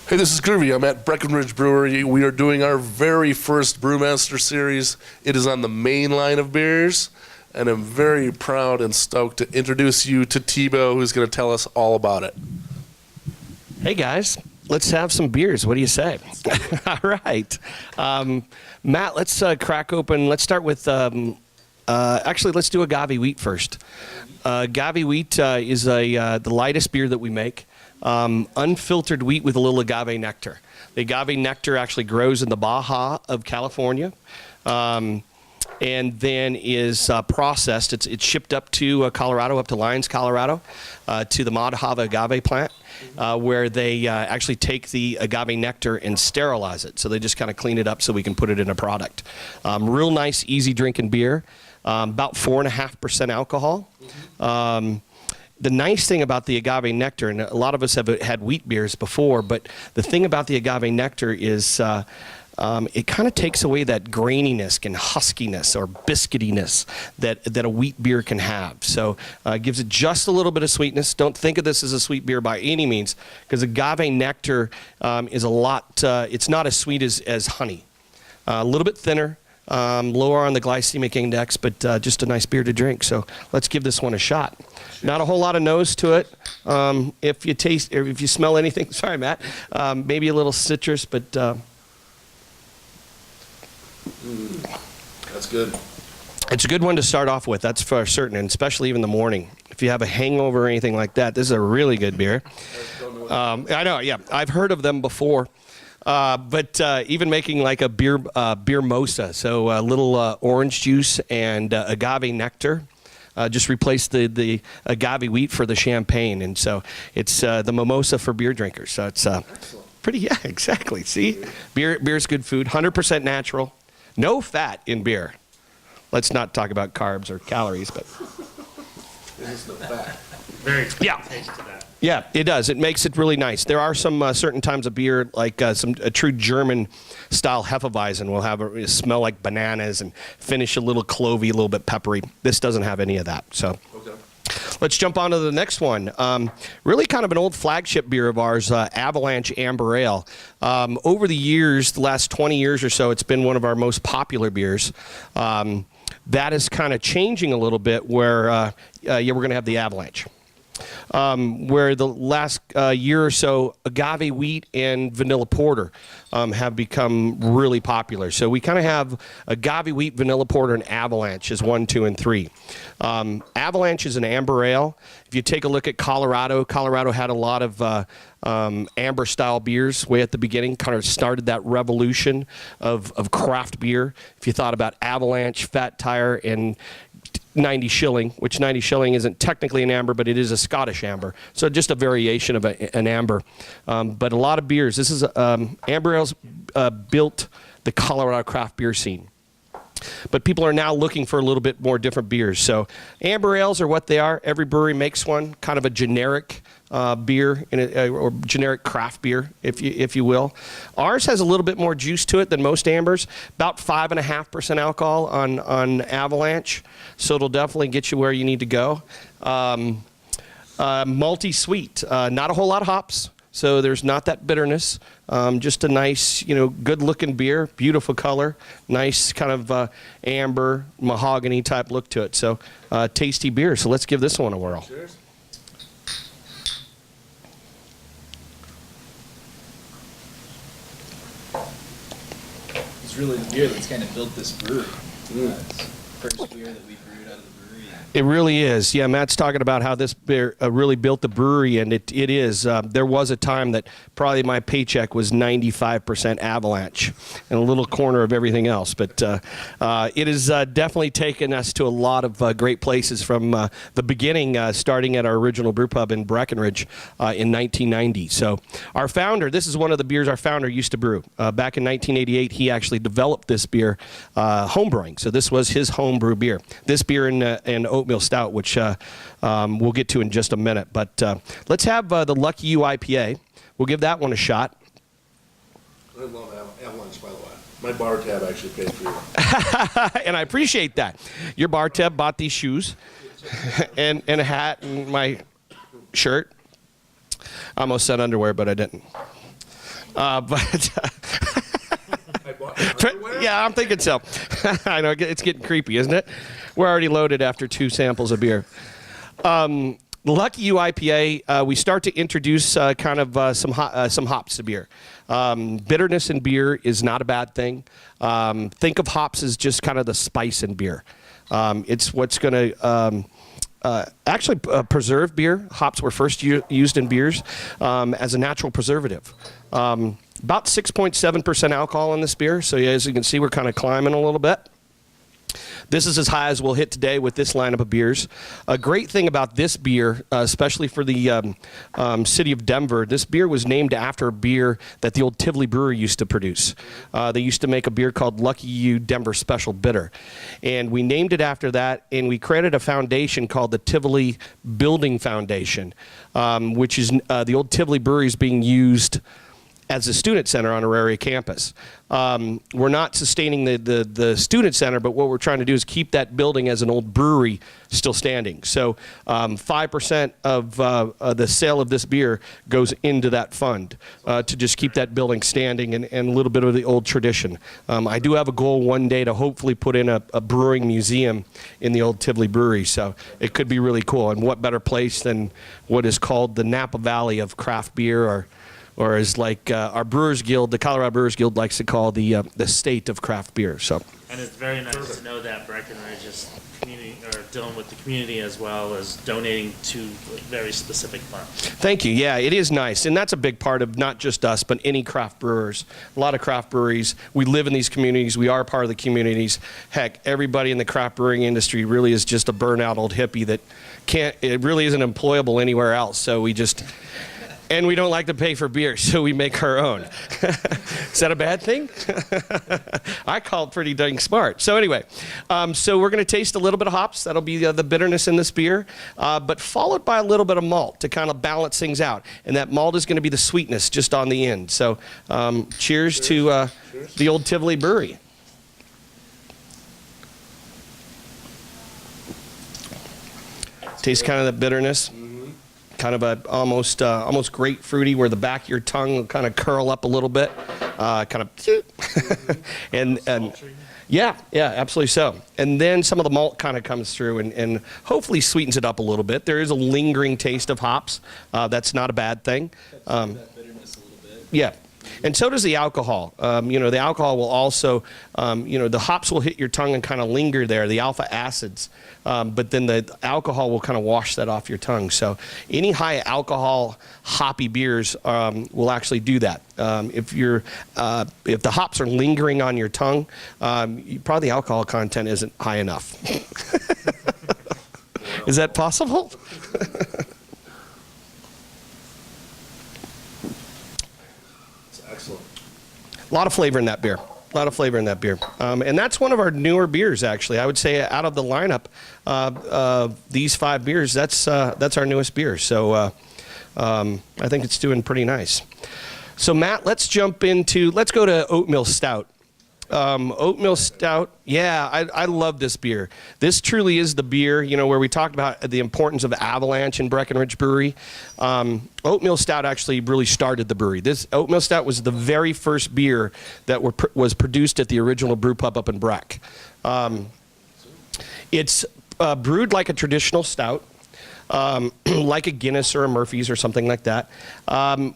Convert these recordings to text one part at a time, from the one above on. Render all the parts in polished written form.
Hey, this is Groovey. I'm at Breckenridge Brewery. We are doing our very first Brewmaster Series. It is on the main line of beers, and I'm very proud and stoked to introduce you to Tebow, who's going to tell us all about it. Hey, guys. Let's have some beers. What do you say? All right. Matt, let's crack open. Let's start with, actually, let's do agave wheat first. Agave wheat is the lightest beer that we make. Unfiltered wheat with a little agave nectar. The agave nectar actually grows in the Baja of California, and then is processed. It's shipped up to Colorado, up to Lyons, Colorado, to the Mojave agave plant, where they actually take the agave nectar and sterilize it. So they just kind of clean it up so we can put it in a product. Real nice, easy drinking beer. About 4.5% alcohol. The nice thing about the agave nectar, and a lot of us have had wheat beers before, but the thing about the agave nectar is it kind of takes away that graininess and huskiness or biscuitiness that a wheat beer can have. So it gives it just a little bit of sweetness. Don't think of this as a sweet beer by any means, because agave nectar is a lot, it's not as sweet as honey. A little bit thinner. Lower on the glycemic index, but just a nice beer to drink. So let's give this one a shot. Not a whole lot of nose to it. If you taste, or if you smell anything, sorry, Matt, maybe a little citrus, but that's good. It's a good one to start off with, that's for certain, and especially even in the morning. If you have a hangover or anything like that, this is a really good beer. I know, yeah, I've heard of them before. But even making like a beer mosa, so a little orange juice and agave nectar. Just replace the agave wheat for the champagne, and so it's the mimosa for beer drinkers. So it's pretty, yeah, exactly. See, beer's good food, 100% natural, no fat in beer. Let's not talk about carbs or calories, but There's no fat. Very good yeah. taste to that. Yeah, it does. It makes it really nice. There are some certain times of beer, like a true German-style Hefeweizen will have a smell like bananas and finish a little clovey, a little bit peppery. This doesn't have any of that. So, Okay. let's jump on to the next one. Really kind of an old flagship beer of ours, Avalanche Amber Ale. Over the years, the last 20 years or so, it's been one of our most popular beers. That is kind of changing a little bit where, yeah, we're going to have the Avalanche. Where the last year or so, agave wheat and vanilla porter have become really popular. So we kind of have agave wheat, vanilla porter, and Avalanche as 1, 2, and 3. Avalanche is an amber ale. If you take a look at Colorado, Colorado had a lot of amber-style beers way at the beginning, kind of started that revolution of craft beer. If you thought about Avalanche, Fat Tire, and 90 Shilling, which 90 Shilling isn't technically an amber, but it is a Scottish amber. So just a variation of an amber. But a lot of beers. This is amber ales built the Colorado craft beer scene. But people are now looking for a little bit more different beers. So amber ales are what they are. Every brewery makes one, kind of a generic beer or generic craft beer, if you will. Ours has a little bit more juice to it than most ambers. About 5.5% alcohol on Avalanche, so it'll definitely get you where you need to go. Malty sweet, not a whole lot of hops. So there's not that bitterness, just a nice, good-looking beer, beautiful color, nice kind of amber, mahogany type look to it. So tasty beer. So let's give this one a whirl. Cheers. It's really the beer that's kind of built this brewery. It's the first beer that we brewed out of the brewery. It really is. Yeah, Matt's talking about how this beer really built the brewery, and it is. There was a time that probably my paycheck was 95% Avalanche and a little corner of everything else. But it has definitely taken us to a lot of great places from the beginning, starting at our original brew pub in Breckenridge in 1990. So our founder, this is one of the beers our founder used to brew. Back in 1988, he actually developed this beer homebrewing. So this was his homebrew beer. This beer and oatmeal stout, which we'll get to in just a minute. But let's have the Lucky You IPA. We'll give that one a shot. I love Avalanche, by the way. My bar tab actually paid for you. And I appreciate that. Your bar tab bought these shoes and a hat and my shirt. I almost said underwear, but I didn't. But yeah, I'm thinking so. I know it's getting creepy, isn't it? We're already loaded after 2 samples of beer. Lucky You IPA, we start to introduce some hops to beer. Bitterness in beer is not a bad thing. Think of hops as just kind of the spice in beer. It's what's going to actually preserve beer. Hops were first used in beers as a natural preservative. About 6.7% alcohol in this beer, so yeah, as you can see, we're kind of climbing a little bit. This is as high as we'll hit today with this lineup of beers. A great thing about this beer, especially for the city of Denver, this beer was named after a beer that the old Tivoli Brewery used to produce. They used to make a beer called Lucky You Denver Special Bitter. And we named it after that, and we created a foundation called the Tivoli Building Foundation, which is the old Tivoli Brewery is being used as a student center on Auraria campus. We're not sustaining the student center, but what we're trying to do is keep that building as an old brewery still standing. So 5% of the sale of this beer goes into that fund to just keep that building standing and a little bit of the old tradition. I do have a goal one day to hopefully put in a brewing museum in the old Tivoli Brewery, so it could be really cool. And what better place than what is called the Napa Valley of craft beer, or as like our Brewers Guild, the Colorado Brewers Guild likes to call the state of craft beer. So. And it's very nice to know that Breckenridge is dealing with the community as well as donating to very specific funds. Thank you. Yeah, it is nice, and that's a big part of not just us, but any craft brewers. A lot of craft breweries. We live in these communities. We are part of the communities. Heck, everybody in the craft brewing industry really is just a burnout old hippie that can't. It really isn't employable anywhere else. So we just. And we don't like to pay for beer, so we make our own. Is that a bad thing? I call it pretty dang smart. So anyway, so we're going to taste a little bit of hops. That'll be the bitterness in this beer, but followed by a little bit of malt to kind of balance things out. And that malt is going to be the sweetness just on the end. So cheers to the old Tivoli Brewery. Taste kind of the bitterness. Kind of a almost grapefruity, where the back of your tongue will kind of curl up a little bit, kind of, and yeah, absolutely so. And then some of the malt kind of comes through and hopefully sweetens it up a little bit. There is a lingering taste of hops. That's not a bad thing. That bitterness a little bit. Yeah. And so does the alcohol. The alcohol will also, the hops will hit your tongue and kind of linger there, the alpha acids, but then the alcohol will kind of wash that off your tongue. So any high alcohol hoppy beers will actually do that. If the hops are lingering on your tongue, probably the alcohol content isn't high enough. Is that possible? A lot of flavor in that beer. And that's one of our newer beers, actually. I would say out of the lineup, these 5 beers, that's our newest beer. So I think it's doing pretty nice. So Matt, let's go to Oatmeal Stout. Oatmeal Stout, yeah, I love this beer. This truly is the beer, where we talked about the importance of Avalanche in Breckenridge Brewery. Oatmeal Stout actually really started the brewery. This Oatmeal Stout was the very first beer that was produced at the original brew pub up in Breck. It's brewed like a traditional stout. Like a Guinness or a Murphy's or something like that.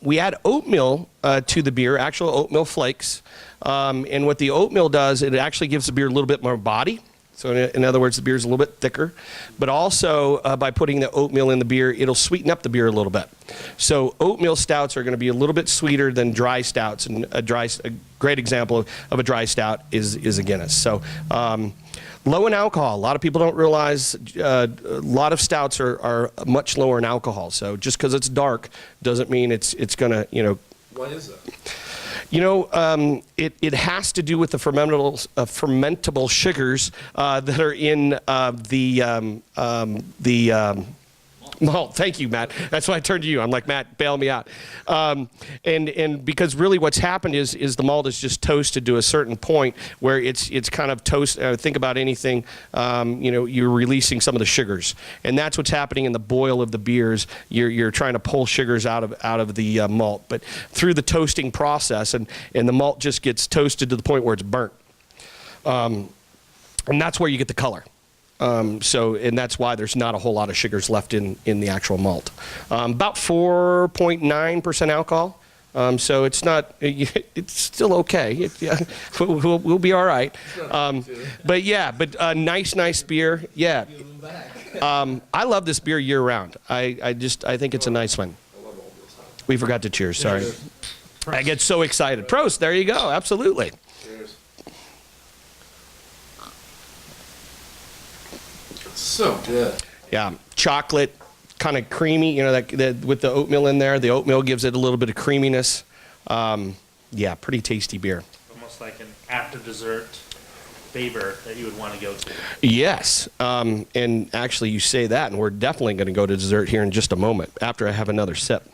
We add oatmeal to the beer, actual oatmeal flakes. And what the oatmeal does, it actually gives the beer a little bit more body. So in other words, the beer is a little bit thicker. But also, by putting the oatmeal in the beer, it'll sweeten up the beer a little bit. So oatmeal stouts are going to be a little bit sweeter than dry stouts. And a great example of a dry stout is a Guinness. So low in alcohol. A lot of people don't realize a lot of stouts are much lower in alcohol. So just because it's dark doesn't mean it's going to, Why is that? It has to do with the fermentable sugars that are in the Malt. Thank you, Matt. That's why I turned to you. I'm like, Matt, bail me out. And because really what's happened is the malt is just toasted to a certain point where it's kind of toast. Think about anything, you're releasing some of the sugars, and that's what's happening in the boil of the beers. You're trying to pull sugars out of the malt, but through the toasting process, and the malt just gets toasted to the point where it's burnt, and that's where you get the color. And that's why there's not a whole lot of sugars left in the actual malt. About 4.9% alcohol. So it's not, it's still okay. We'll be all right. But nice beer. Yeah. I love this beer year round. I think it's a nice one. We forgot to cheers, sorry. I get so excited. Prost, there you go, absolutely. Cheers. So good. Yeah, chocolate, kind of creamy, that with the oatmeal in there. The oatmeal gives it a little bit of creaminess. Yeah, pretty tasty beer. Almost like an after dessert favor that you would want to go to. Yes, and actually you say that, and we're definitely going to go to dessert here in just a moment after I have another sip.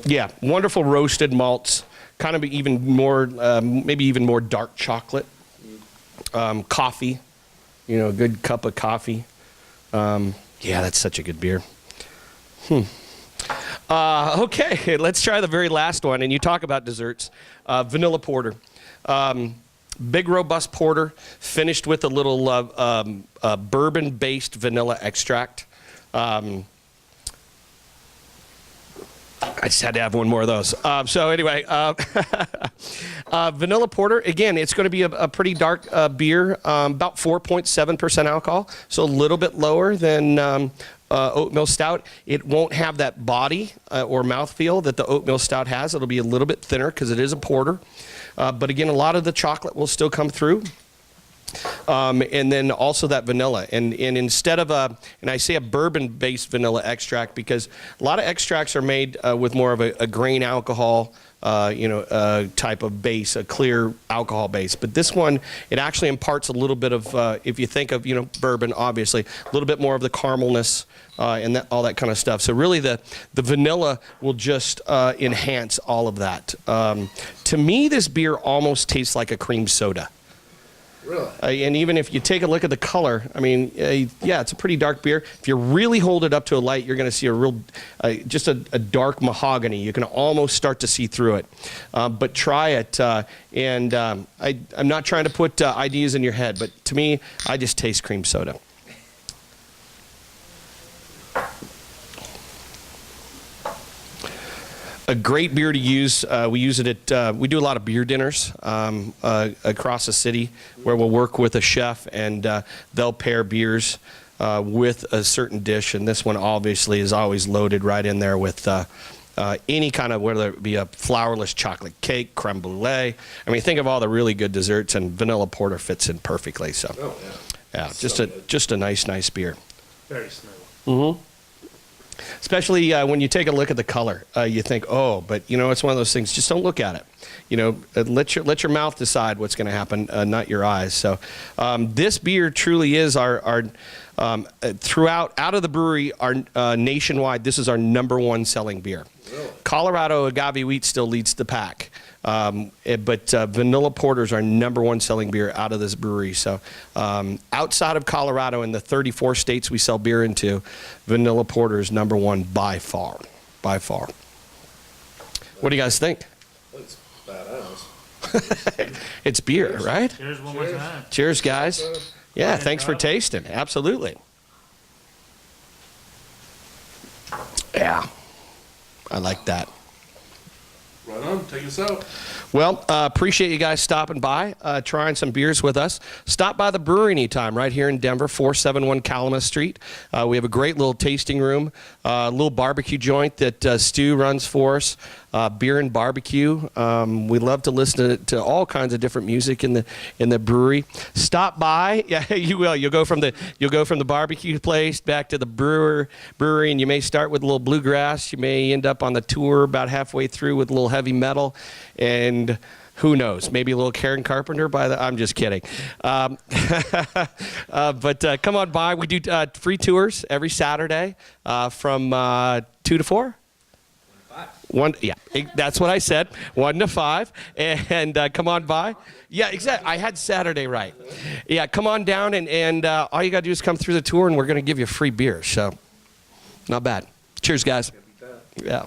Yeah, wonderful roasted malts, kind of even more, maybe even more dark chocolate. Coffee, a good cup of coffee. Yeah, that's such a good beer. Okay, let's try the very last one. And you talk about desserts. Vanilla porter. Big, robust porter, finished with a little bourbon-based vanilla extract. I just had to have one more of those. So anyway, vanilla porter, again, it's going to be a pretty dark beer, about 4.7% alcohol, so a little bit lower than oatmeal stout. It won't have that body or mouthfeel that the oatmeal stout has. It'll be a little bit thinner because it is a porter. But again, a lot of the chocolate will still come through. And then also that vanilla, and instead of and I say a bourbon-based vanilla extract because a lot of extracts are made with more of a grain alcohol, type of base, a clear alcohol base. But this one, it actually imparts a little bit of, if you think of bourbon, obviously a little bit more of the caramelness and all that kind of stuff. So really, the vanilla will just enhance all of that. To me, this beer almost tastes like a cream soda. Really? And even if you take a look at the color, I mean, yeah, it's a pretty dark beer. If you really hold it up to a light, you're going to see a real, just a dark mahogany. You can almost start to see through it. But try it. And I'm not trying to put ideas in your head, but to me, I just taste cream soda. A great beer to use. We use it at, we do a lot of beer dinners across the city where we'll work with a chef and they'll pair beers with a certain dish. And this one obviously is always loaded right in there with any kind of, whether it be a flourless chocolate cake, creme brulee. I mean, think of all the really good desserts, and vanilla porter fits in perfectly. So, yeah, just a nice beer. Very smooth. Mm-hmm. Especially when you take a look at the color, you think, oh, but it's one of those things. Just don't look at it. Let your mouth decide what's going to happen, not your eyes. So, this beer truly is our throughout out of the brewery, our nationwide. This is our #1 selling beer. Really? Colorado agave wheat still leads the pack. But vanilla porter is our #1 selling beer out of this brewery. So outside of Colorado, in the 34 states we sell beer into, vanilla porter is #1 by far. By far. What do you guys think? It's badass. It's beer, right? Cheers one more time. Cheers, guys. Yeah, thanks for tasting. Absolutely. Yeah, I like that. Right on, take us out. Well, appreciate you guys stopping by, trying some beers with us. Stop by the brewery anytime, right here in Denver, 471 Calumet Street. We have a great little tasting room, a little barbecue joint that Stu runs for us. Beer and barbecue. We love to listen to all kinds of different music in the brewery. Stop by. Yeah, you will. You'll go from the barbecue place back to the brewery, and you may start with a little bluegrass. You may end up on the tour about halfway through with a little heavy metal, and Who knows? Maybe a little Karen Carpenter by the. I'm just kidding. But come on by. We do free tours every Saturday from 2 to 4. 1, yeah, that's what I said. 1 to 5, and come on by. Yeah, exactly. I had Saturday right. Yeah, come on down, and all you got to do is come through the tour, and we're going to give you free beer. So, not bad. Cheers, guys. Yeah.